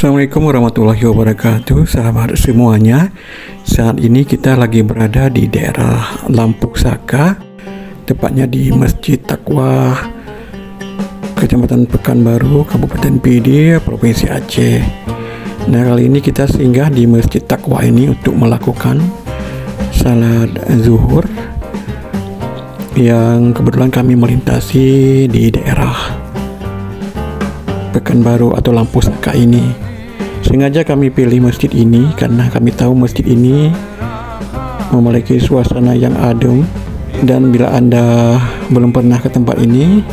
Assalamualaikum warahmatullahi wabarakatuh, sahabat semuanya. Saat ini kita lagi berada di daerah Lampu Saka, tepatnya di Masjid Taqwa, Kecamatan Pekanbaru, Kabupaten PD, Provinsi Aceh. Nah, kali ini kita singgah di Masjid Taqwa ini untuk melakukan salat zuhur yang kebetulan kami melintasi di daerah Pekanbaru atau Lampu Saka ini. Sengaja kami pilih masjid ini karena kami tahu masjid ini memiliki suasana yang adem, dan bila Anda belum pernah ke tempat ini,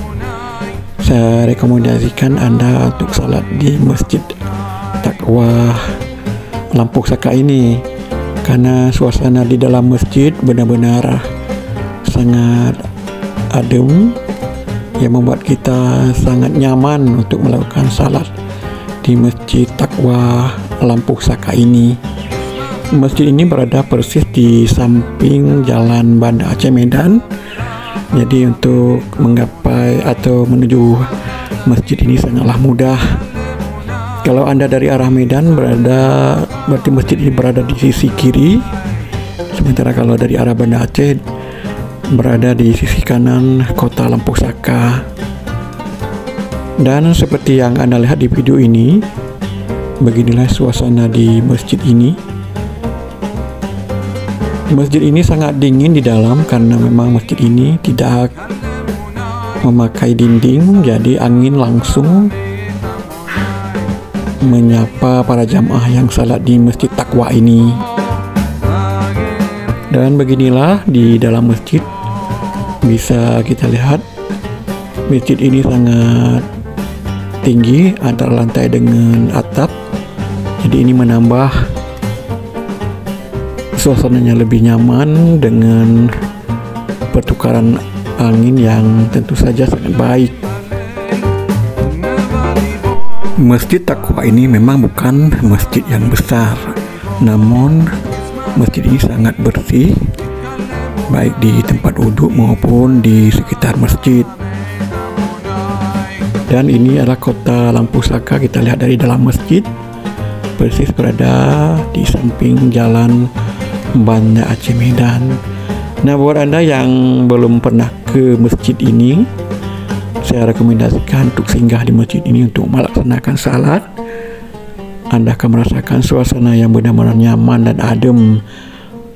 saya rekomendasikan Anda untuk salat di Masjid Taqwa Lampu Saka ini, karena suasana di dalam masjid benar-benar sangat adem yang membuat kita sangat nyaman untuk melakukan salat di Masjid Taqwa Lampu Saka ini. Masjid ini berada persis di samping Jalan Banda Aceh Medan. Jadi untuk menggapai atau menuju masjid ini sangatlah mudah. Kalau Anda dari arah Medan berarti masjid ini berada di sisi kiri. Sementara kalau dari arah Banda Aceh berada di sisi kanan kota Lampu Saka. Dan seperti yang Anda lihat di video ini, beginilah suasana di masjid ini. Masjid ini sangat dingin di dalam karena memang masjid ini tidak memakai dinding, jadi angin langsung menyapa para jamaah yang salat di Masjid Taqwa ini. Dan beginilah di dalam masjid, bisa kita lihat masjid ini sangat tinggi antara lantai dengan atap, jadi ini menambah suasananya lebih nyaman dengan pertukaran angin yang tentu saja sangat baik. Masjid Taqwa ini memang bukan masjid yang besar, namun masjid ini sangat bersih, baik di tempat wudhu maupun di sekitar masjid. Dan ini adalah kota Lampu Saka, kita lihat dari dalam masjid, persis berada di samping Jalan Banda Aceh Medan. Nah, buat Anda yang belum pernah ke masjid ini, saya rekomendasikan untuk singgah di masjid ini untuk melaksanakan salat. Anda akan merasakan suasana yang benar-benar nyaman dan adem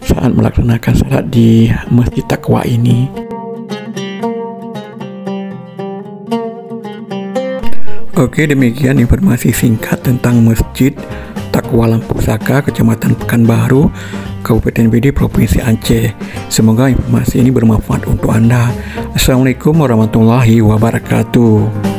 saat melaksanakan salat di Masjid Taqwa ini. Oke, demikian informasi singkat tentang Masjid Taqwa Lampu Saka, Kecamatan Pekanbaru, Kabupaten PD, Provinsi Aceh. Semoga informasi ini bermanfaat untuk Anda. Assalamualaikum warahmatullahi wabarakatuh.